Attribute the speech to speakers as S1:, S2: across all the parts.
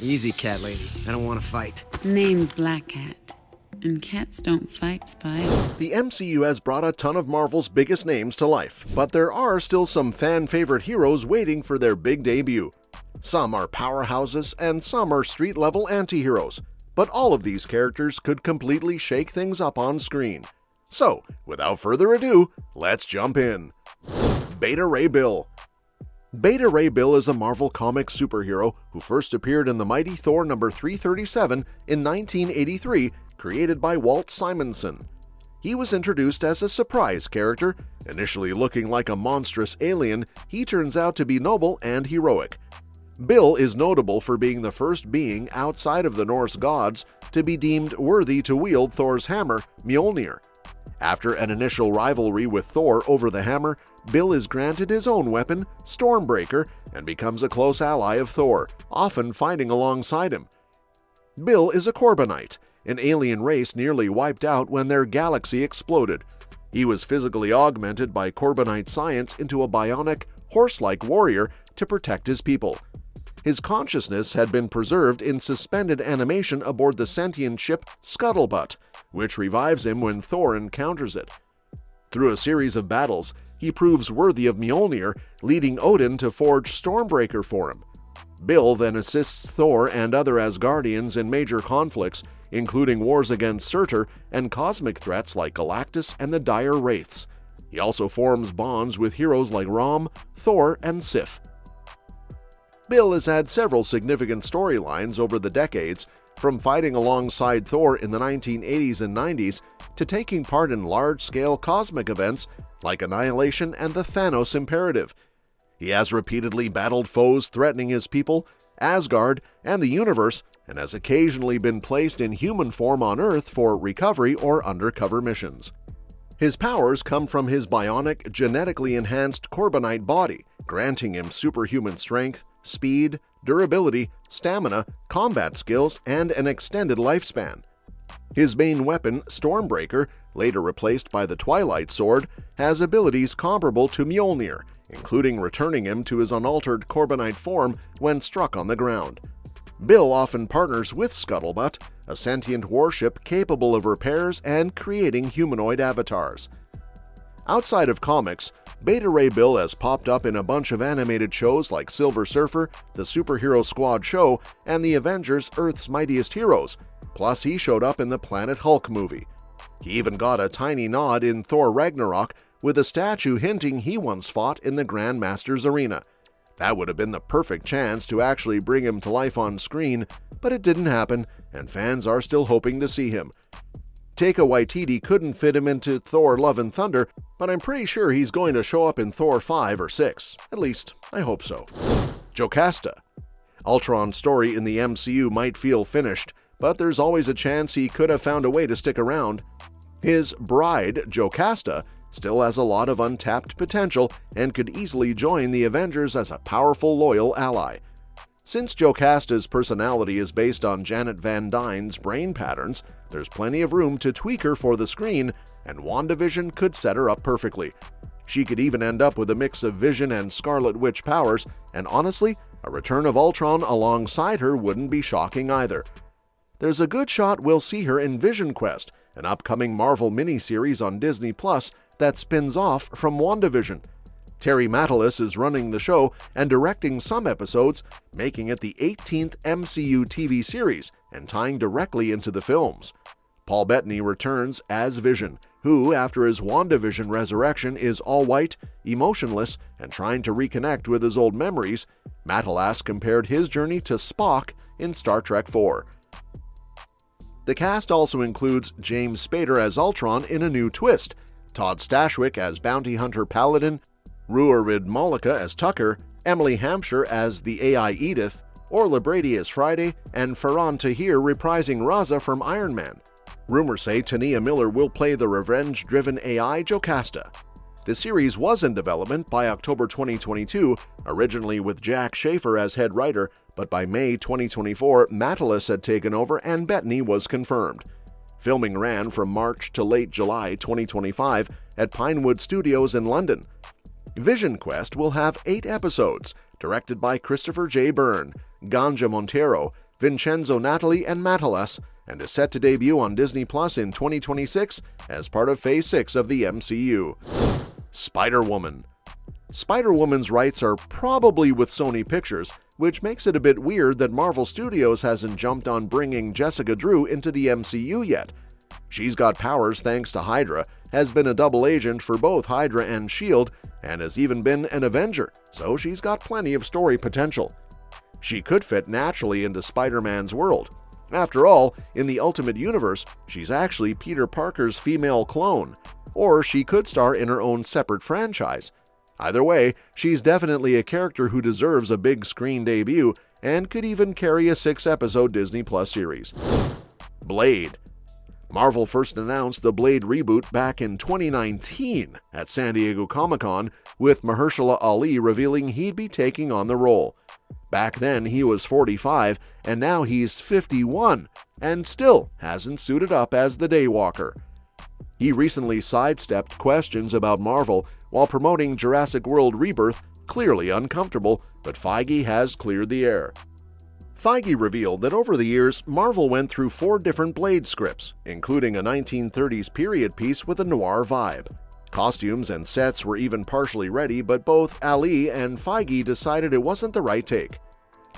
S1: Easy, cat lady. I don't want to fight.
S2: Name's Black Cat, and cats don't fight, Spike.
S3: The MCU has brought a ton of Marvel's biggest names to life, but there are still some fan-favorite heroes waiting for their big debut. Some are powerhouses, and some are street-level anti-heroes, but all of these characters could completely shake things up on screen. So, without further ado, let's jump in. Beta Ray Bill. Beta Ray Bill is a Marvel Comics superhero who first appeared in the Mighty Thor number 337 in 1983, created by Walt Simonson. He was introduced as a surprise character. Initially looking like a monstrous alien, he turns out to be noble and heroic. Bill is notable for being the first being outside of the Norse gods to be deemed worthy to wield Thor's hammer, Mjolnir. After an initial rivalry with Thor over the hammer, Bill is granted his own weapon, Stormbreaker, and becomes a close ally of Thor, often fighting alongside him. Bill is a Corbinite, an alien race nearly wiped out when their galaxy exploded. He was physically augmented by Corbinite science into a bionic, horse-like warrior to protect his people. His consciousness had been preserved in suspended animation aboard the sentient ship Scuttlebutt, which revives him when Thor encounters it. Through a series of battles, he proves worthy of Mjolnir, leading Odin to forge Stormbreaker for him. Bill then assists Thor and other Asgardians in major conflicts, including wars against Surtur and cosmic threats like Galactus and the Dire Wraiths. He also forms bonds with heroes like Rom, Thor, and Sif. Bill has had several significant storylines over the decades, from fighting alongside Thor in the 1980s and 90s to taking part in large-scale cosmic events like Annihilation and the Thanos Imperative. He has repeatedly battled foes threatening his people, Asgard, and the universe, and has occasionally been placed in human form on Earth for recovery or undercover missions. His powers come from his bionic, genetically enhanced Corbinite body, granting him superhuman strength, speed, durability, stamina, combat skills, and an extended lifespan. His main weapon, Stormbreaker, later replaced by the Twilight Sword, has abilities comparable to Mjolnir, including returning him to his unaltered Corbinite form when struck on the ground. Bill often partners with Scuttlebutt, a sentient warship capable of repairs and creating humanoid avatars. Outside of comics, Beta Ray Bill has popped up in a bunch of animated shows like Silver Surfer, The Superhero Squad Show, and the Avengers Earth's Mightiest Heroes, plus he showed up in the Planet Hulk movie. He even got a tiny nod in Thor Ragnarok with a statue hinting he once fought in the Grandmaster's arena. That would have been the perfect chance to actually bring him to life on screen, but it didn't happen, and fans are still hoping to see him. Taika Waititi couldn't fit him into Thor Love and Thunder, but I'm pretty sure he's going to show up in Thor 5 or 6. At least, I hope so. Jocasta. Ultron's story in the MCU might feel finished, but there's always a chance he could have found a way to stick around. His bride, Jocasta, still has a lot of untapped potential and could easily join the Avengers as a powerful, loyal ally. Since Jocasta's personality is based on Janet Van Dyne's brain patterns, there's plenty of room to tweak her for the screen, and WandaVision could set her up perfectly. She could even end up with a mix of Vision and Scarlet Witch powers, and honestly, a return of Ultron alongside her wouldn't be shocking either. There's a good shot we'll see her in Vision Quest, an upcoming Marvel miniseries on Disney Plus that spins off from WandaVision. Terry Matalas is running the show and directing some episodes, making it the 18th MCU TV series and tying directly into the films. Paul Bettany returns as Vision, who, after his WandaVision resurrection, is all white, emotionless, and trying to reconnect with his old memories. Matalas compared his journey to Spock in Star Trek IV. The cast also includes James Spader as Ultron in a new twist, Todd Stashwick as Bounty Hunter Paladin, Ruarid Malika as Tucker, Emily Hampshire as the AI Edith, Orla Brady as Friday, and Farhan Tahir reprising Raza from Iron Man. Rumors say Tania Miller will play the revenge-driven AI Jocasta. The series was in development by October 2022, originally with Jack Schaefer as head writer, but by May 2024, Matalas had taken over and Bettany was confirmed. Filming ran from March to late July 2025 at Pinewood Studios in London. Vision Quest will have 8 episodes, directed by Christopher J. Byrne, Ganja Montero, Vincenzo Natali and Matalas, and is set to debut on Disney Plus in 2026 as part of Phase 6 of the MCU. Spider-Woman. Spider-Woman's rights are probably with Sony Pictures, which makes it a bit weird that Marvel Studios hasn't jumped on bringing Jessica Drew into the MCU yet. She's got powers thanks to Hydra, has been a double agent for both Hydra and S.H.I.E.L.D., and has even been an Avenger, so she's got plenty of story potential. She could fit naturally into Spider-Man's world. After all, in the Ultimate Universe, she's actually Peter Parker's female clone. Or she could star in her own separate franchise. Either way, she's definitely a character who deserves a big screen debut and could even carry a 6-episode Disney Plus series. Blade. Marvel first announced the Blade reboot back in 2019 at San Diego Comic-Con, with Mahershala Ali revealing he'd be taking on the role. Back then he was 45, and now he's 51, and still hasn't suited up as the Daywalker. He recently sidestepped questions about Marvel while promoting Jurassic World Rebirth, clearly uncomfortable, but Feige has cleared the air. Feige revealed that over the years, Marvel went through 4 different Blade scripts, including a 1930s period piece with a noir vibe. Costumes and sets were even partially ready, but both Ali and Feige decided it wasn't the right take.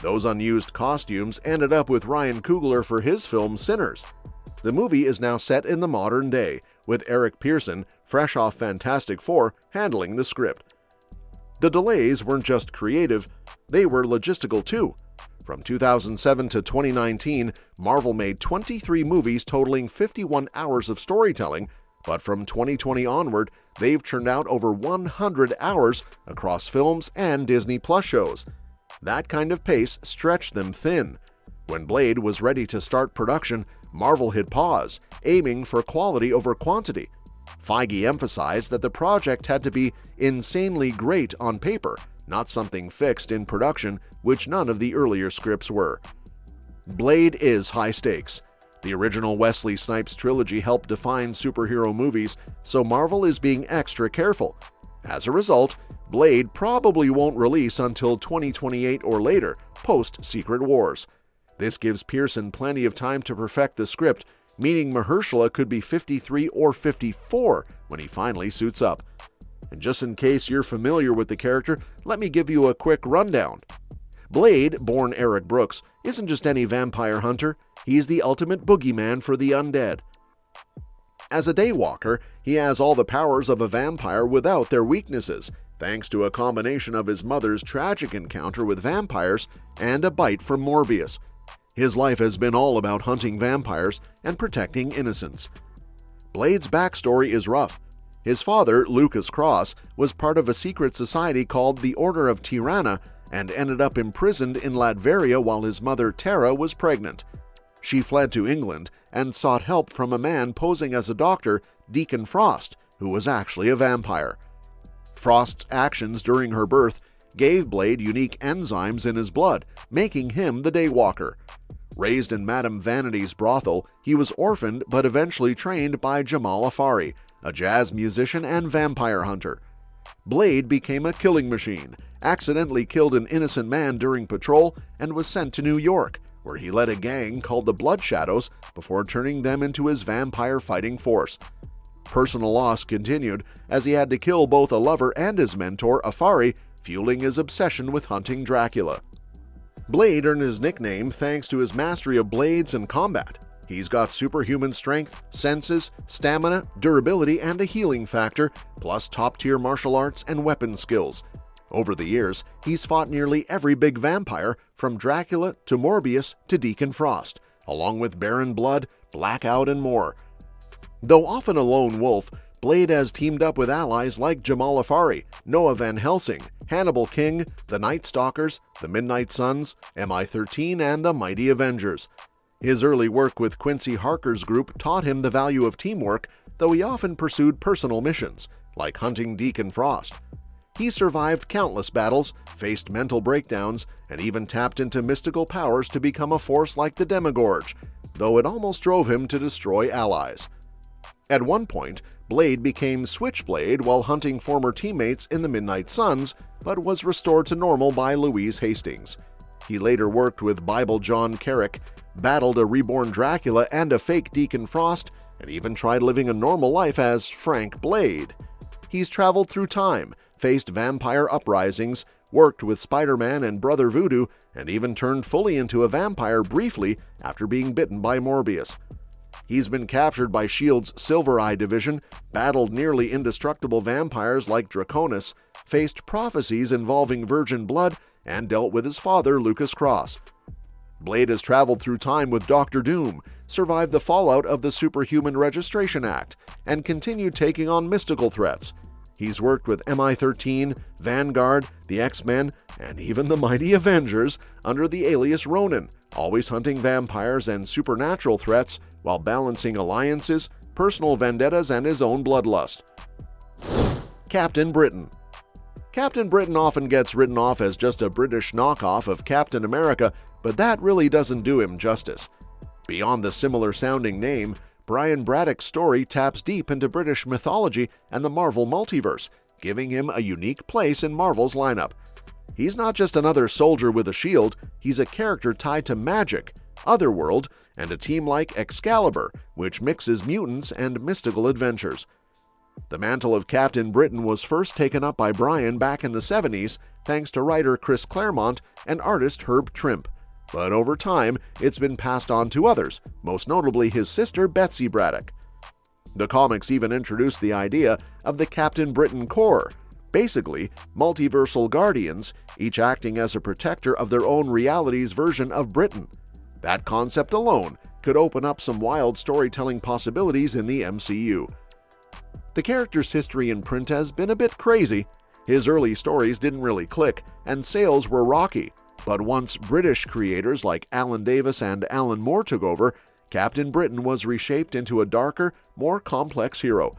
S3: Those unused costumes ended up with Ryan Coogler for his film Sinners. The movie is now set in the modern day, with Eric Pearson, fresh off Fantastic Four, handling the script. The delays weren't just creative, they were logistical too. From 2007 to 2019, Marvel made 23 movies totaling 51 hours of storytelling, but from 2020 onward, they've churned out over 100 hours across films and Disney Plus shows. That kind of pace stretched them thin. When Blade was ready to start production, Marvel hit pause, aiming for quality over quantity. Feige emphasized that the project had to be insanely great on paper, not something fixed in production, which none of the earlier scripts were. Blade is high stakes. The original Wesley Snipes trilogy helped define superhero movies, so Marvel is being extra careful. As a result, Blade probably won't release until 2028 or later, post-Secret Wars. This gives Pearson plenty of time to perfect the script, meaning Mahershala could be 53 or 54 when he finally suits up. And just in case you're familiar with the character, let me give you a quick rundown. Blade, born Eric Brooks, isn't just any vampire hunter, he's the ultimate boogeyman for the undead. As a Daywalker, he has all the powers of a vampire without their weaknesses, thanks to a combination of his mother's tragic encounter with vampires and a bite from Morbius. His life has been all about hunting vampires and protecting innocents. Blade's backstory is rough. His father, Lucas Cross, was part of a secret society called the Order of Tirana and ended up imprisoned in Latveria while his mother Tara was pregnant. She fled to England and sought help from a man posing as a doctor, Deacon Frost, who was actually a vampire. Frost's actions during her birth gave Blade unique enzymes in his blood, making him the Daywalker. Raised in Madame Vanity's brothel, he was orphaned but eventually trained by Jamal Afari, a jazz musician and vampire hunter. Blade became a killing machine, accidentally killed an innocent man during patrol, and was sent to New York, where he led a gang called the Blood Shadows before turning them into his vampire fighting force. Personal loss continued as he had to kill both a lover and his mentor, Afari, fueling his obsession with hunting Dracula. Blade earned his nickname thanks to his mastery of blades and combat. He's got superhuman strength, senses, stamina, durability, and a healing factor, plus top-tier martial arts and weapon skills. Over the years, he's fought nearly every big vampire, from Dracula to Morbius to Deacon Frost, along with Baron Blood, Blackout, and more. Though often a lone wolf, Blade has teamed up with allies like Jamal Afari, Noah Van Helsing, Hannibal King, the Night Stalkers, the Midnight Suns, MI-13, and the Mighty Avengers. His early work with Quincy Harker's group taught him the value of teamwork, though he often pursued personal missions, like hunting Deacon Frost. He survived countless battles, faced mental breakdowns, and even tapped into mystical powers to become a force like the Demogorge, though it almost drove him to destroy allies. At one point, Blade became Switchblade while hunting former teammates in the Midnight Suns, but was restored to normal by Louise Hastings. He later worked with Bible John Carrick, battled a reborn Dracula and a fake Deacon Frost, and even tried living a normal life as Frank Blade. He's traveled through time, faced vampire uprisings, worked with Spider-Man and Brother Voodoo, and even turned fully into a vampire briefly after being bitten by Morbius. He's been captured by S.H.I.E.L.'s Silver Eye division, battled nearly indestructible vampires like Draconis, faced prophecies involving virgin blood, and dealt with his father, Lucas Cross. Blade has traveled through time with Doctor Doom, survived the fallout of the Superhuman Registration Act, and continued taking on mystical threats. He's worked with MI-13, Vanguard, the X-Men, and even the mighty Avengers under the alias Ronin, always hunting vampires and supernatural threats while balancing alliances, personal vendettas, and his own bloodlust. Captain Britain. Captain Britain often gets written off as just a British knockoff of Captain America, but that really doesn't do him justice. Beyond the similar-sounding name, Brian Braddock's story taps deep into British mythology and the Marvel multiverse, giving him a unique place in Marvel's lineup. He's not just another soldier with a shield, he's a character tied to magic, Otherworld, and a team like Excalibur, which mixes mutants and mystical adventures. The mantle of Captain Britain was first taken up by Brian back in the 70s, thanks to writer Chris Claremont and artist Herb Trimpe. But over time, it's been passed on to others, most notably his sister Betsy Braddock. The comics even introduced the idea of the Captain Britain Corps, basically multiversal guardians, each acting as a protector of their own reality's version of Britain. That concept alone could open up some wild storytelling possibilities in the MCU. The character's history in print has been a bit crazy. His early stories didn't really click, and sales were rocky. But once British creators like Alan Davis and Alan Moore took over, Captain Britain was reshaped into a darker, more complex hero.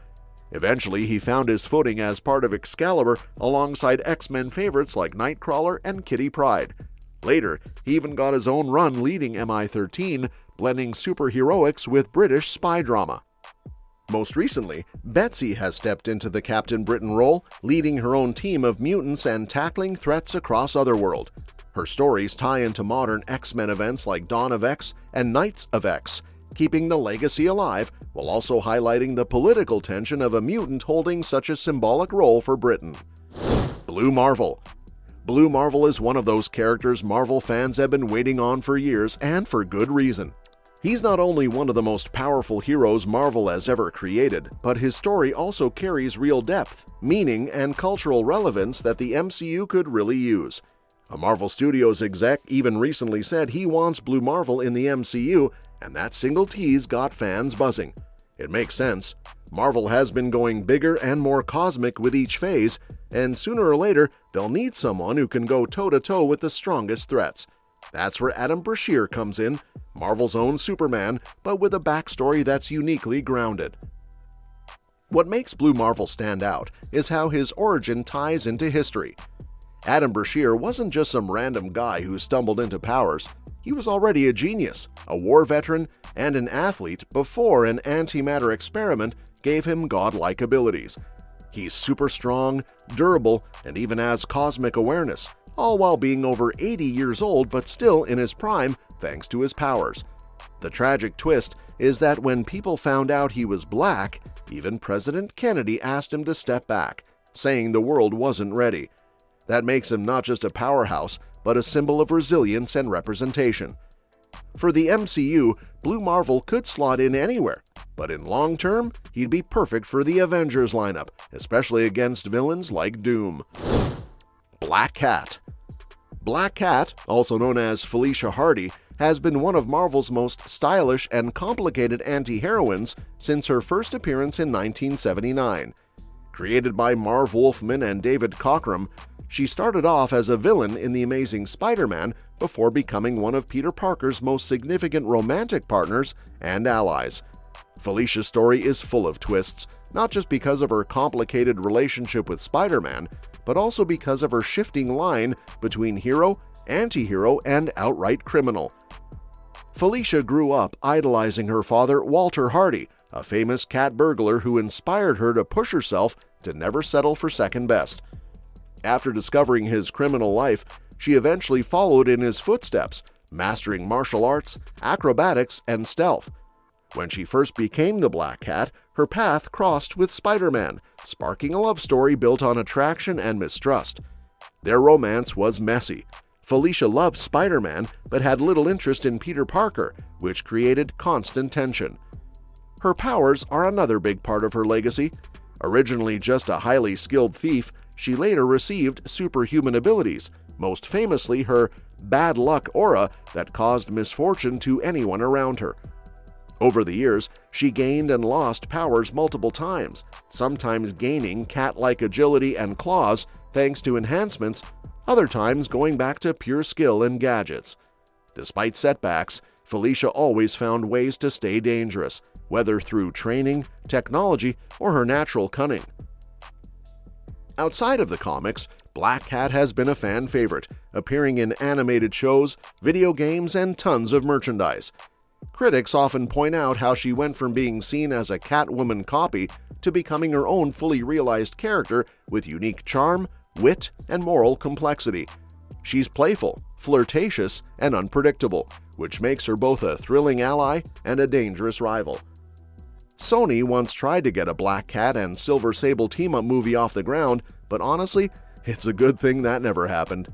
S3: Eventually, he found his footing as part of Excalibur alongside X-Men favorites like Nightcrawler and Kitty Pryde. Later, he even got his own run leading MI-13, blending superheroics with British spy drama. Most recently, Betsy has stepped into the Captain Britain role, leading her own team of mutants and tackling threats across Otherworld. Her stories tie into modern X-Men events like Dawn of X and Knights of X, keeping the legacy alive while also highlighting the political tension of a mutant holding such a symbolic role for Britain. Blue Marvel. Blue Marvel is one of those characters Marvel fans have been waiting on for years, and for good reason. He's not only one of the most powerful heroes Marvel has ever created, but his story also carries real depth, meaning, and cultural relevance that the MCU could really use. A Marvel Studios exec even recently said he wants Blue Marvel in the MCU, and that single tease got fans buzzing. It makes sense. Marvel has been going bigger and more cosmic with each phase, and sooner or later they'll need someone who can go toe-to-toe with the strongest threats. That's where Adam Brashear comes in, Marvel's own Superman, but with a backstory that's uniquely grounded. What makes Blue Marvel stand out is how his origin ties into history. Adam Brashear wasn't just some random guy who stumbled into powers. He was already a genius, a war veteran, and an athlete before an antimatter experiment gave him godlike abilities. He's super strong, durable, and even has cosmic awareness, all while being over 80 years old but still in his prime thanks to his powers. The tragic twist is that when people found out he was black, even President Kennedy asked him to step back, saying the world wasn't ready. That makes him not just a powerhouse, but a symbol of resilience and representation. For the MCU, Blue Marvel could slot in anywhere, but in long term, he'd be perfect for the Avengers lineup, especially against villains like Doom. Black Cat. Black Cat, also known as Felicia Hardy, has been one of Marvel's most stylish and complicated anti-heroines since her first appearance in 1979. Created by Marv Wolfman and David Cockrum, she started off as a villain in The Amazing Spider-Man before becoming one of Peter Parker's most significant romantic partners and allies. Felicia's story is full of twists, not just because of her complicated relationship with Spider-Man, but also because of her shifting line between hero, anti-hero, and outright criminal. Felicia grew up idolizing her father, Walter Hardy, a famous cat burglar who inspired her to push herself to never settle for second best. After discovering his criminal life, she eventually followed in his footsteps, mastering martial arts, acrobatics, and stealth. When she first became the Black Cat, her path crossed with Spider-Man, sparking a love story built on attraction and mistrust. Their romance was messy. Felicia loved Spider-Man but had little interest in Peter Parker, which created constant tension. Her powers are another big part of her legacy. Originally just a highly skilled thief, she later received superhuman abilities, most famously her bad luck aura that caused misfortune to anyone around her. Over the years, she gained and lost powers multiple times, sometimes gaining cat-like agility and claws thanks to enhancements, other times going back to pure skill and gadgets. Despite setbacks, Felicia always found ways to stay dangerous, whether through training, technology, or her natural cunning. Outside of the comics, Black Cat has been a fan favorite, appearing in animated shows, video games, and tons of merchandise. Critics often point out how she went from being seen as a Catwoman copy to becoming her own fully realized character with unique charm, wit, and moral complexity. She's playful, flirtatious, and unpredictable, which makes her both a thrilling ally and a dangerous rival. Sony once tried to get a Black Cat and Silver Sable team-up movie off the ground, but honestly, it's a good thing that never happened.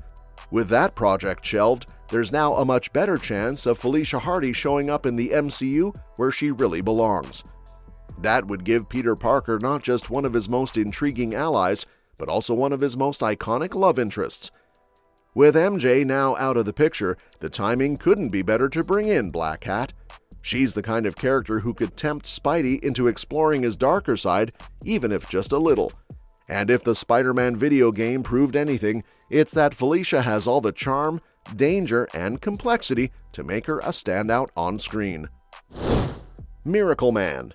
S3: With that project shelved, there's now a much better chance of Felicia Hardy showing up in the MCU where she really belongs. That would give Peter Parker not just one of his most intriguing allies, but also one of his most iconic love interests. With MJ now out of the picture, the timing couldn't be better to bring in Black Cat. She's the kind of character who could tempt Spidey into exploring his darker side, even if just a little. And if the Spider-Man video game proved anything, it's that Felicia has all the charm, danger, and complexity to make her a standout on screen. Miracle Man.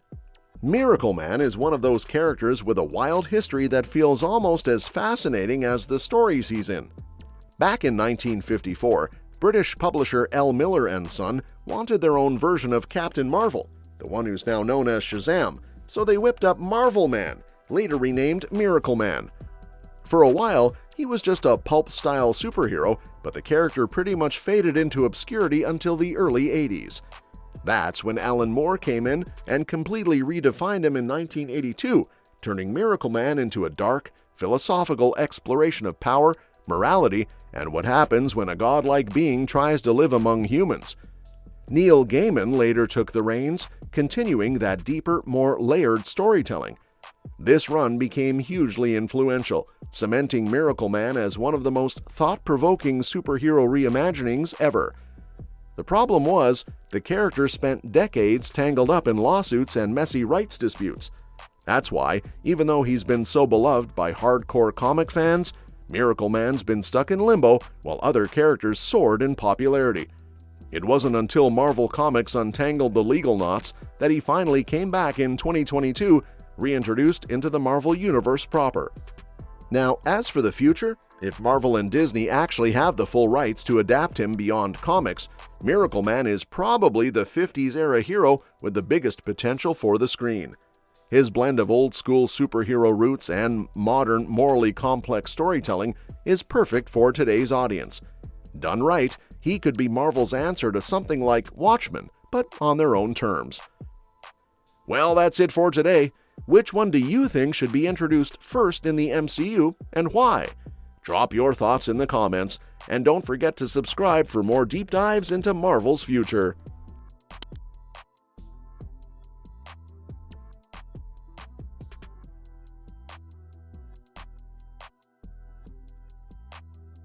S3: Miracle Man is one of those characters with a wild history that feels almost as fascinating as the stories he's in. Back in 1954, British publisher L. Miller & Son wanted their own version of Captain Marvel, the one who's now known as Shazam, so they whipped up Marvel Man, later renamed Miracle Man. For a while, he was just a pulp-style superhero, but the character pretty much faded into obscurity until the early 80s. That's when Alan Moore came in and completely redefined him in 1982, turning Miracle Man into a dark, philosophical exploration of power, morality, and what happens when a godlike being tries to live among humans. Neil Gaiman later took the reins, continuing that deeper, more layered storytelling. This run became hugely influential, cementing Miracle Man as one of the most thought-provoking superhero reimaginings ever. The problem was, the character spent decades tangled up in lawsuits and messy rights disputes. That's why, even though he's been so beloved by hardcore comic fans, Miracle Man's been stuck in limbo while other characters soared in popularity. It wasn't until Marvel Comics untangled the legal knots that he finally came back in 2022, reintroduced into the Marvel Universe proper. Now, as for the future, if Marvel and Disney actually have the full rights to adapt him beyond comics, Miracle Man is probably the 50s-era hero with the biggest potential for the screen. His blend of old-school superhero roots and modern, morally complex storytelling is perfect for today's audience. Done right, he could be Marvel's answer to something like Watchmen, but on their own terms. Well, that's it for today. Which one do you think should be introduced first in the MCU, and why? Drop your thoughts in the comments, and don't forget to subscribe for more deep dives into Marvel's future.